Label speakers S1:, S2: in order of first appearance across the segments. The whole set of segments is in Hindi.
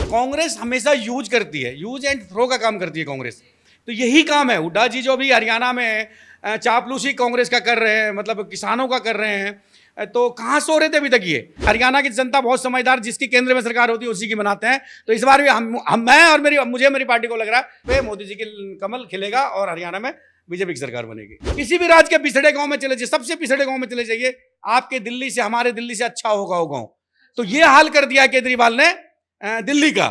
S1: कांग्रेस हमेशा यूज करती है, यूज एंड थ्रो का काम करती है कांग्रेस। तो यही काम है। हुड्डा जी जो भी हरियाणा में चापलूसी कांग्रेस का कर रहे हैं, मतलब किसानों का कर रहे हैं, तो कहाँ सो रहे थे अभी तक ये? हरियाणा की जनता बहुत समझदार, जिसकी केंद्र में सरकार होती है उसी की बनाते हैं। तो इस बार भी मैं और मेरी पार्टी को लग रहा है मोदी जी की कमल खिलेगा और हरियाणा में बीजेपी की सरकार बनेगी। किसी भी राज्य के पिछड़े गांव में चले जाइए, सबसे पिछड़े गांव में चले जाइए, आपके दिल्ली से, हमारे दिल्ली से अच्छा होगा वो गांव। तो ये हाल कर दिया केजरीवाल ने दिल्ली का।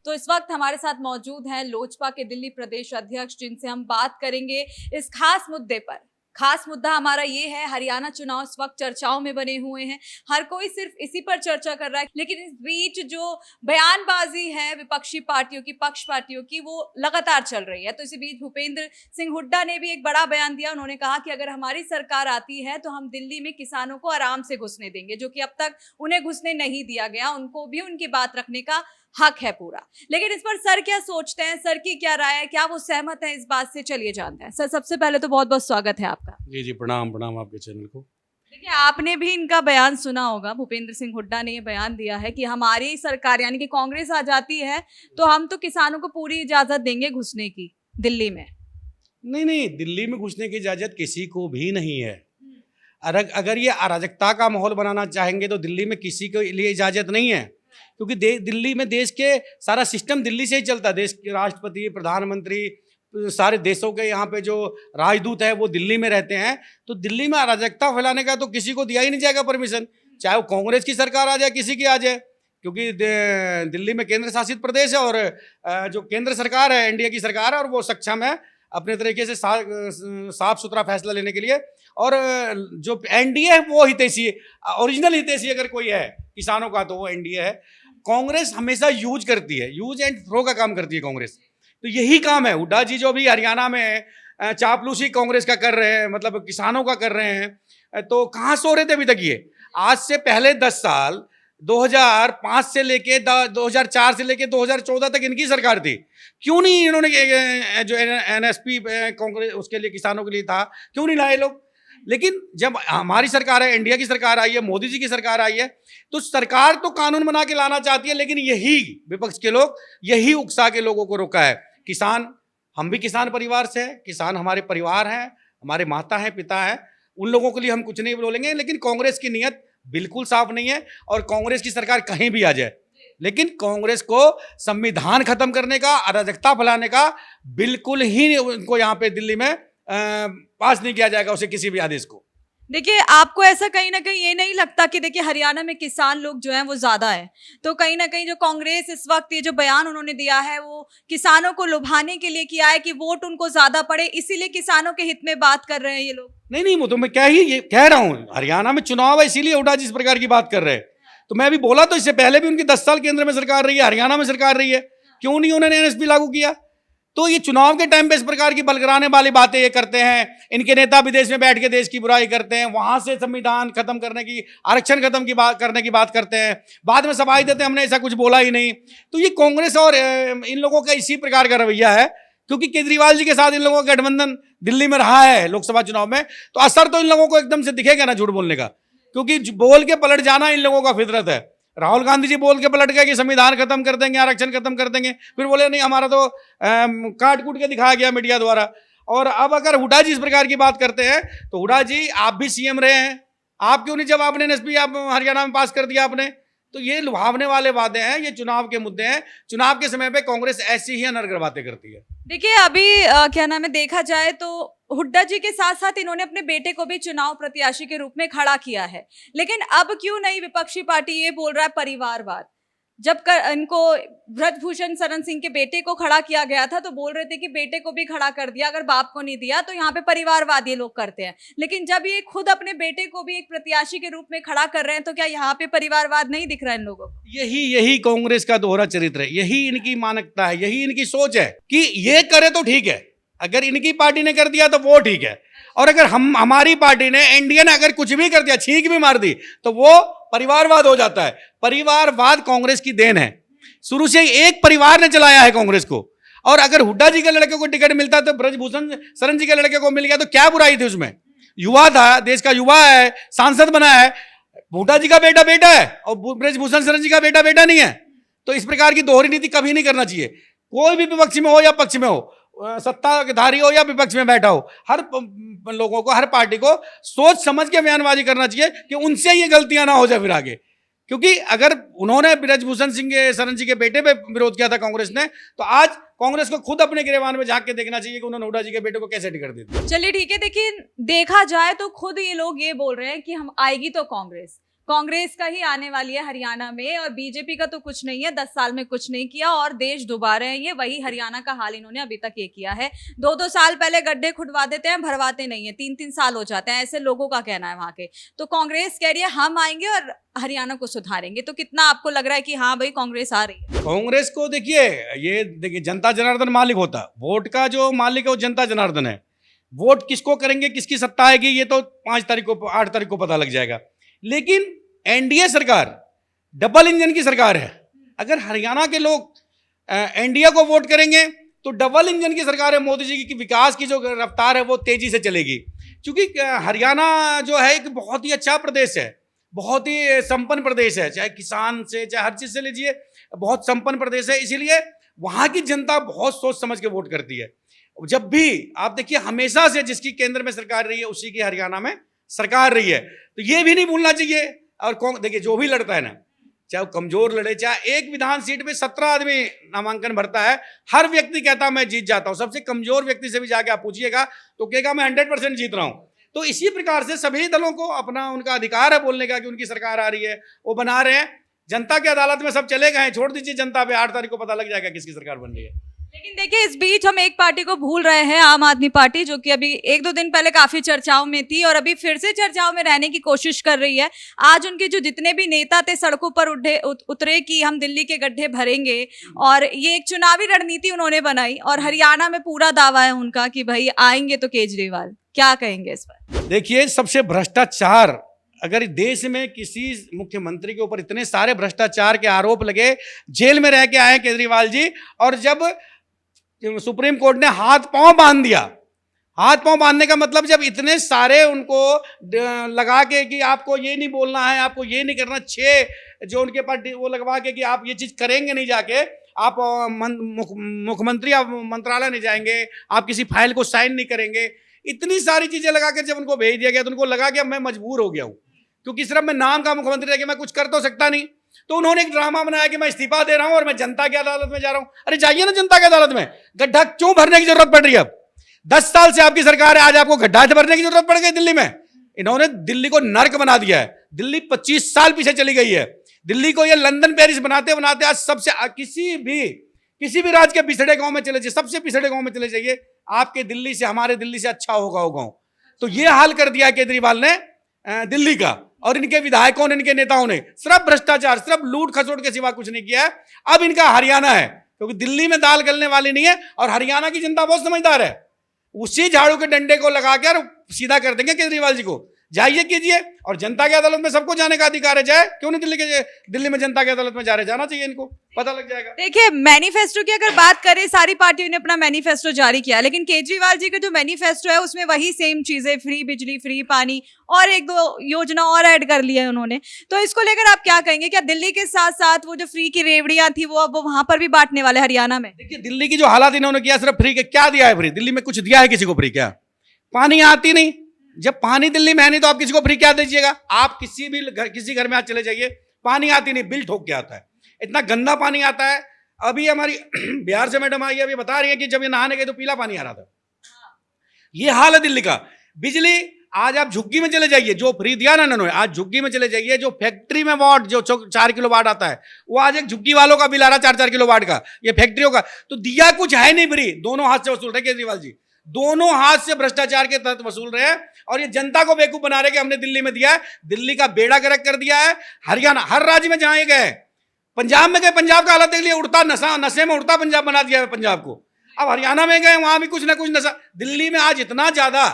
S2: तो इस वक्त हमारे साथ मौजूद हैं लोजपा के दिल्ली प्रदेश अध्यक्ष, जिनसे हम बात करेंगे इस खास मुद्दे पर। खास मुद्दा हमारा ये है, हरियाणा चुनाव इस वक्त चर्चाओं में बने हुए हैं, हर कोई सिर्फ इसी पर चर्चा कर रहा है। लेकिन इस बीच जो बयानबाजी है विपक्षी पार्टियों की, पक्ष पार्टियों की, वो लगातार चल रही है। तो इसी बीच भूपेंद्र सिंह हुड्डा ने भी एक बड़ा बयान दिया। उन्होंने कहा कि अगर हमारी सरकार आती है तो हम दिल्ली में किसानों को आराम से घुसने देंगे, जो कि अब तक उन्हें घुसने नहीं दिया गया। उनको भी उनकी बात रखने का हक है पूरा। लेकिन इस पर सर क्या सोचते हैं, सर की क्या राय है, क्या वो सहमत है इस बात से? चलिए जानते हैं। सर, सबसे पहले तो बहुत बहुत स्वागत है आपका।
S1: जी प्रणाम आपके चैनल को।
S2: देखिए, आपने भी इनका बयान सुना होगा। भूपेंद्र सिंह हुड्डा ने ये बयान दिया है कि हमारी सरकार यानी कि कांग्रेस आ जाती है तो हम तो किसानों को पूरी इजाजत देंगे घुसने की दिल्ली में।
S1: नहीं, दिल्ली में घुसने की इजाजत किसी को भी नहीं है। अगर ये अराजकता का माहौल बनाना चाहेंगे तो दिल्ली में किसी के लिए इजाजत नहीं है, क्योंकि दिल्ली में देश के सारा सिस्टम दिल्ली से ही चलता है। देश के राष्ट्रपति, प्रधानमंत्री, सारे देशों के यहाँ पे जो राजदूत है वो दिल्ली में रहते हैं। तो दिल्ली में अराजकता फैलाने का तो किसी को दिया ही नहीं जाएगा परमिशन, चाहे वो कांग्रेस की सरकार आ जाए, किसी की आ जाए, क्योंकि दिल्ली में केंद्र शासित प्रदेश है और जो केंद्र सरकार है, एनडीए की सरकार है, और वो सक्षम है अपने तरीके से साफ सुथरा फैसला लेने के लिए। और जो एनडीए है वो हितैषी, ओरिजिनल हितैषी अगर कोई है किसानों का तो वो एनडीए है। कांग्रेस हमेशा यूज करती है, यूज एंड थ्रो का काम करती है कांग्रेस। तो यही काम है। हुड्डा जी जो भी हरियाणा में चापलूसी कांग्रेस का कर रहे हैं, मतलब किसानों का कर रहे हैं, तो कहाँ सो रहे थे अभी तक ये? आज से पहले 10 साल 2005 से लेके 2004 से लेके 2014 तक इनकी सरकार थी। क्यों नहीं इन्होंने जो एनएसपी कांग्रेस उसके लिए, किसानों के लिए था, क्यों नहीं लाए लोग? लेकिन जब हमारी सरकार है, इंडिया की सरकार आई है, मोदी जी की सरकार आई है, तो सरकार तो कानून बना के लाना चाहती है, लेकिन यही विपक्ष के लोग, यही उकसा के लोगों को रोका है। किसान, हम भी किसान परिवार से हैं, किसान हमारे परिवार हैं, हमारे माता हैं, पिता हैं, उन लोगों के लिए हम कुछ नहीं बोलेंगे। लेकिन कांग्रेस की नीयत बिल्कुल साफ नहीं है, और कांग्रेस की सरकार कहीं भी आ जाए, लेकिन कांग्रेस को संविधान खत्म करने का, अराजकता फैलाने का बिल्कुल ही उनको यहाँ पे दिल्ली में पास नहीं किया जाएगा, उसे किसी भी आदेश को।
S2: देखिए, आपको ऐसा कहीं ना कहीं ये नहीं लगता कि देखिए हरियाणा में किसान लोग जो हैं वो ज्यादा है, तो कहीं ना कहीं जो कांग्रेस इस वक्त ये जो बयान उन्होंने दिया है वो किसानों को लुभाने के लिए किया है कि वोट उनको ज्यादा पड़े, इसीलिए किसानों के हित में बात कर रहे हैं ये लोग?
S1: नहीं, वो तो मैं क्या ही ये कह रहा हूँ, हरियाणा में चुनाव है इसीलिए हुड्डा जी इस प्रकार की बात कर रहे हैं। तो मैं अभी बोला, तो इससे पहले भी उनकी 10 साल केंद्र में सरकार रही है, हरियाणा में सरकार रही है, क्यों नहीं उन्होंने एनएसपी लागू किया? तो ये चुनाव के टाइम पे इस प्रकार की बलगराने वाली बातें ये करते हैं। इनके नेता विदेश में बैठ के देश की बुराई करते हैं, वहां से संविधान खत्म करने की, आरक्षण खत्म करने की बात करते हैं, बाद में सफाई देते हैं हमने ऐसा कुछ बोला ही नहीं। तो ये कांग्रेस और इन लोगों का इसी प्रकार का रवैया है, क्योंकि केजरीवाल जी के साथ इन लोगों का गठबंधन दिल्ली में रहा है लोकसभा चुनाव में, तो असर तो इन लोगों को एकदम से दिखेगा ना झूठ बोलने का, क्योंकि बोल के पलट जाना इन लोगों का फितरत है। राहुल गांधी जी बोल के पलट गए कि संविधान खत्म कर देंगे, आरक्षण खत्म कर देंगे, फिर बोले नहीं हमारा तो काट कूट के दिखाया गया मीडिया द्वारा। और अब अगर हुड्डा जी इस प्रकार की बात करते हैं, तो हुड्डा जी आप भी सीएम रहे हैं, आप क्यों नहीं, जब आपने एनएसपी आप हरियाणा में पास कर दिया आपने? तो ये लुभावने वाले वादे हैं, ये चुनाव के मुद्दे हैं। चुनाव के समय पे कांग्रेस ऐसी ही अनर्गल बातें करती है।
S2: देखिए, अभी क्या नाम है, देखा जाए तो हुड्डा जी के साथ साथ इन्होंने अपने बेटे को भी चुनाव प्रत्याशी के रूप में खड़ा किया है। लेकिन अब क्यों नहीं विपक्षी पार्टी ये बोल रहा है परिवारवाद? जब इनको ब्रजभूषण शरण सिंह के बेटे को खड़ा किया गया था तो बोल रहे थे कि बेटे को भी खड़ा कर दिया, अगर बाप को नहीं दिया तो यहाँ पे परिवारवाद ये लोग करते हैं। लेकिन जब ये खुद अपने बेटे को भी एक प्रत्याशी के रूप में खड़ा कर रहे हैं, तो क्या यहाँ पे परिवारवाद नहीं दिख रहा है इन लोगों को?
S1: यही कांग्रेस का दोहरा चरित्र है, यही इनकी मानकता है, यही इनकी सोच है कि ये करे तो ठीक है, अगर इनकी पार्टी ने कर दिया तो वो ठीक है, और अगर हमारी पार्टी ने, एनडीए ने अगर कुछ भी कर दिया, छींक भी मार दी, तो वो परिवारवाद हो जाता है। परिवारवाद कांग्रेस की देन है, शुरू से एक परिवार ने चलाया है कांग्रेस को। और अगर हुड्डा जी के लड़के को टिकट मिलता तो ब्रजभूषण शरण जी के लड़के को मिल गया तो क्या बुराई थी उसमें? युवा था, देश का युवा है, सांसद बना है। हुड्डा जी का बेटा बेटा है और ब्रजभूषण शरण जी का बेटा बेटा नहीं है। तो इस प्रकार की दोहरी नीति कभी नहीं करना चाहिए। कोई भी विपक्ष में हो या पक्ष में हो, सत्ताधारी हो या विपक्ष में बैठा हो, हर लोगों को, हर पार्टी को सोच समझ के बयानबाजी करना चाहिए कि उनसे ये गलतियां ना हो जाए फिर आगे। क्योंकि अगर उन्होंने ब्रजभूषण सिंह शरण जी के बेटे पे विरोध किया था कांग्रेस ने, तो आज कांग्रेस को खुद अपने गिरेबान में झांक के देखना चाहिए कि उन्होंने हुड्डा जी के बेटे को कैसे टिकट दी थी।
S2: चलिए ठीक है, देखिए देखा जाए तो खुद ये लोग ये बोल रहे हैं कि हम आएगी तो कांग्रेस का ही आने वाली है हरियाणा में, और बीजेपी का तो कुछ नहीं है, 10 साल में कुछ नहीं किया और देश डुबा रहे हैं। ये वही हरियाणा का हाल इन्होंने अभी तक ये किया है। 2-2 साल पहले गड्ढे खुदवा देते हैं, भरवाते नहीं है, 3-3 साल हो जाते हैं, ऐसे लोगों का कहना है वहां के। तो कांग्रेस कह रही है हम आएंगे और हरियाणा को सुधारेंगे। तो कितना आपको लग रहा है कि हाँ भाई कांग्रेस आ रही है?
S1: कांग्रेस को देखिए जनता जनार्दन मालिक होता, वोट का जो मालिक है वो जनता जनार्दन है। वोट किसको करेंगे, किसकी सत्ता आएगी, ये तो 5 तारीख को 8 तारीख को पता लग जाएगा। लेकिन एनडीए सरकार डबल इंजन की सरकार है। अगर हरियाणा के लोग एनडीए को वोट करेंगे तो डबल इंजन की सरकार है मोदी जी की विकास की जो रफ्तार है वो तेजी से चलेगी। क्योंकि हरियाणा जो है एक बहुत ही अच्छा प्रदेश है, बहुत ही संपन्न प्रदेश है, चाहे किसान से चाहे हर चीज से लीजिए, बहुत संपन्न प्रदेश है। इसीलिए वहां की जनता बहुत सोच समझ के वोट करती है। जब भी आप देखिए, हमेशा से जिसकी केंद्र में सरकार रही है उसी की हरियाणा में सरकार रही है। तो ये भी नहीं भूलना चाहिए। और देखिए जो भी लड़ता है ना, चाहे वो कमजोर लड़े, चाहे एक विधान सीट पे 17 आदमी नामांकन भरता है, हर व्यक्ति कहता है मैं जीत जाता हूं। सबसे कमजोर व्यक्ति से भी जाके आप पूछिएगा तो कहेगा मैं 100% जीत रहा हूं। तो इसी प्रकार से सभी दलों को अपना उनका अधिकार है बोलने का कि उनकी सरकार आ रही है, वो बना रहे हैं। जनता की अदालत में सब चले गए हैं, छोड़ दीजिए जनता पे, 8 तारीख को पता लग जाएगा किसकी सरकार बन रही है।
S2: लेकिन देखिए इस बीच हम एक पार्टी को भूल रहे हैं, आम आदमी पार्टी, जो कि अभी 1-2 दिन पहले काफी चर्चाओं में थी और अभी फिर से चर्चाओं में रहने की कोशिश कर रही है। आज उनके जो जितने भी नेता थे सड़कों पर उतरे कि हम दिल्ली के गड्ढे भरेंगे, और ये एक चुनावी रणनीति उन्होंने बनाई। और हरियाणा में पूरा दावा है उनका कि भाई आएंगे तो केजरीवाल। क्या कहेंगे इस पर?
S1: देखिए सबसे भ्रष्टाचार, अगर देश में किसी मुख्यमंत्री के ऊपर इतने सारे भ्रष्टाचार के आरोप लगे, जेल में रह के आए केजरीवाल जी, और जब सुप्रीम कोर्ट ने हाथ पांव बांध दिया, हाथ पांव बांधने का मतलब जब इतने सारे उनको लगा के कि आपको ये नहीं बोलना है, आपको ये नहीं करना, 6 जो उनके पास वो लगवा के कि आप ये चीज करेंगे नहीं, जाके आप मुख्यमंत्री आप मंत्रालय नहीं जाएंगे, आप किसी फाइल को साइन नहीं करेंगे, इतनी सारी चीजें लगा के जब उनको भेज दिया गया तो उनको लगा कि अब मैं मजबूर हो गया हूं, क्योंकि सिर्फ मैं नाम का मुख्यमंत्री रह के मैं कुछ कर तो सकता नहीं। तो उन्होंने एक ड्रामा बनाया कि मैं इस्तीफा दे रहा हूं और मैं जनता की अदालत में जा रहा हूं। अरे जाइए ना जनता की अदालत में, गड्ढा क्यों भरने की जरूरत पड़ रही है? अब 10 साल से आपकी सरकार है, आज आपको गड्ढा भरने की जरूरत पड़ गई दिल्ली में? इन्होंने दिल्ली को नर्क बना दिया है। दिल्ली 25 साल पीछे चली गई है। दिल्ली को ये लंदन पेरिस बनाते बनाते आज सबसे किसी भी राज्य के पिछड़े गांव में चले जाइए, सबसे पिछड़े गांव में चले जाइए, आपके दिल्ली से, हमारे दिल्ली से अच्छा होगा वो गांव। तो ये हाल कर दिया केजरीवाल ने दिल्ली का, और इनके विधायकों ने, इनके नेताओं ने सिर्फ भ्रष्टाचार, सिर्फ लूट खसोट के सिवा कुछ नहीं किया है। अब इनका हरियाणा है, क्योंकि दिल्ली में दाल गलने वाली नहीं है, और हरियाणा की जनता बहुत समझदार है। उसी झाड़ू के डंडे को लगाकर सीधा कर देंगे केजरीवाल जी को। जाइए कीजिए, और जनता की अदालत में सबको जाने का अधिकार है, जाए, क्यों नहीं दिल्ली में जनता की अदालत में जाना चाहिए, इनको पता लग जाएगा।
S2: देखिए मैनिफेस्टो की अगर बात करें, सारी पार्टियों ने अपना मैनिफेस्टो जारी किया, लेकिन केजरीवाल जी का जो मैनिफेस्टो है उसमें वही सेम चीजें, फ्री बिजली, फ्री पानी और 1-2 योजना और ऐड कर लिया है उन्होंने। तो इसको लेकर आप क्या कहेंगे? क्या दिल्ली के साथ साथ वो जो फ्री की रेवड़ियां थी वो अब वहां पर भी बांटने वाले हरियाणा में?
S1: देखिए दिल्ली की जो हालात इन्होंने किया, सिर्फ फ्री के क्या दिया है? फ्री दिल्ली में कुछ दिया है किसी को फ्री? क्या पानी आती नहीं? जब पानी दिल्ली में है नहीं तो आप किसी को फ्री क्या दीजिएगा? आप किसी घर में आज चले जाइए, पानी आती नहीं, बिल ठोक के आता है, इतना गंदा पानी आता है। अभी हमारी बिहार से मैडम आई है, अभी बता रही है कि जब ये नहाने गए तो पीला पानी आ रहा था। ये हाल है दिल्ली का। बिजली आज आप झुग्गी में चले जाइए, जो फ्री दिया ना इन्होंने, आज झुग्गी में चले जाइए, जो फैक्ट्री में वाट जो 4 किलो वाट आता है, वो आज एक झुग्गी वालों का बिल आ रहा है 4-4 किलो वाट का, ये फैक्ट्रियों का। तो दिया कुछ है नहीं फ्री, दोनों हाथ से वसूल रहे केजरीवाल जी, दोनों हाथ से भ्रष्टाचार के तहत वसूल रहे हैं, और ये जनता को बेवकूफ बना रहे कि हमने दिल्ली में दिया है। दिल्ली का बेड़ा गर्क कर दिया है। हरियाणा, हर राज्य में जहां ये गए, पंजाब में गए, पंजाब का हालत देख लिया, उड़ता नशे में उड़ता पंजाब बना दिया है पंजाब को। अब हरियाणा में गए, वहां भी कुछ ना कुछ नशा। दिल्ली में आज इतना ज्यादा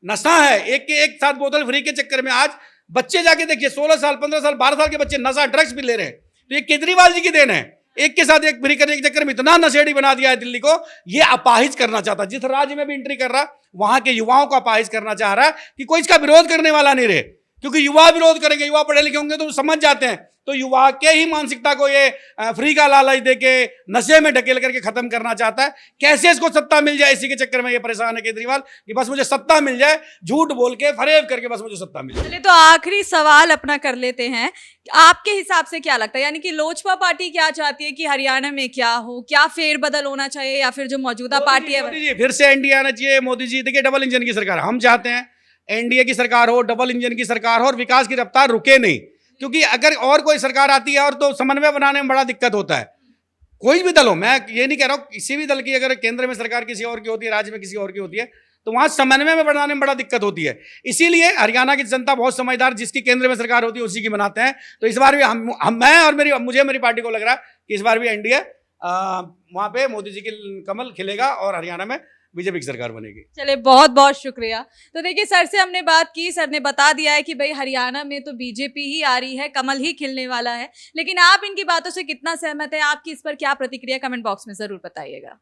S1: नशा है, एक के एक साथ बोतल फ्री के चक्कर में आज बच्चे जाके देखिए, 16 साल, 15 साल, 12 साल के बच्चे नशा ड्रग्स भी ले रहे हैं। तो ये केजरीवाल जी की देन है। एक के साथ एक फ्री करने के चक्कर में इतना नशेड़ी बना दिया है दिल्ली को, ये अपाहिज करना चाहता है। जिस राज्य में भी एंट्री कर रहा वहां के युवाओं को अपाहिज करना चाह रहा है कि कोई इसका विरोध करने वाला नहीं रहे, क्योंकि युवा विरोध करेंगे, युवा पढ़े लिखे होंगे तो समझ जाते हैं। तो युवा के ही मानसिकता को ये फ्री का लालच देके नशे में ढकेल करके खत्म करना चाहता है। कैसे इसको सत्ता मिल जाए, इसी के चक्कर में ये परेशान है केजरीवाल कि बस मुझे सत्ता मिल जाए, झूठ बोल के फरेब करके बस मुझे सत्ता मिल जाए।
S2: चलिए तो आखिरी सवाल अपना कर लेते हैं, आपके हिसाब से क्या लगता है, यानी कि लोजपा पार्टी क्या चाहती है कि हरियाणा में क्या हो, क्या फेरबदल होना चाहिए या फिर जो मौजूदा पार्टी है?
S1: मोदी जी फिर से एनडीए आना चाहिए। मोदी जी देखिए डबल इंजन की सरकार हम चाहते हैं, एनडीए की सरकार हो, डबल इंजन की सरकार हो और विकास की रफ्तार रुके नहीं, क्योंकि अगर और कोई सरकार आती है और तो समन्वय बनाने में बड़ा दिक्कत होता है। कोई भी दल हो, मैं ये नहीं कह रहा हूँ किसी भी दल की अगर केंद्र में सरकार किसी और की होती है, राज्य में किसी और की होती है, तो वहां समन्वय में बनाने में बड़ा दिक्कत होती है। इसीलिए हरियाणा की जनता बहुत समझदार, जिसकी केंद्र में सरकार होती है उसी की बनाते हैं। तो इस बार भी मैं और मेरी पार्टी को लग रहा है कि इस बार भी एनडीए वहां पे मोदी जी की कमल खिलेगा और हरियाणा में बीजेपी की सरकार बनेगी।
S2: चलिए बहुत बहुत शुक्रिया। तो देखिए सर से हमने बात की, सर ने बता दिया है कि भाई हरियाणा में तो बीजेपी ही आ रही है, कमल ही खिलने वाला है। लेकिन आप इनकी बातों से कितना सहमत है, आपकी इस पर क्या प्रतिक्रिया, कमेंट बॉक्स में जरूर बताइएगा।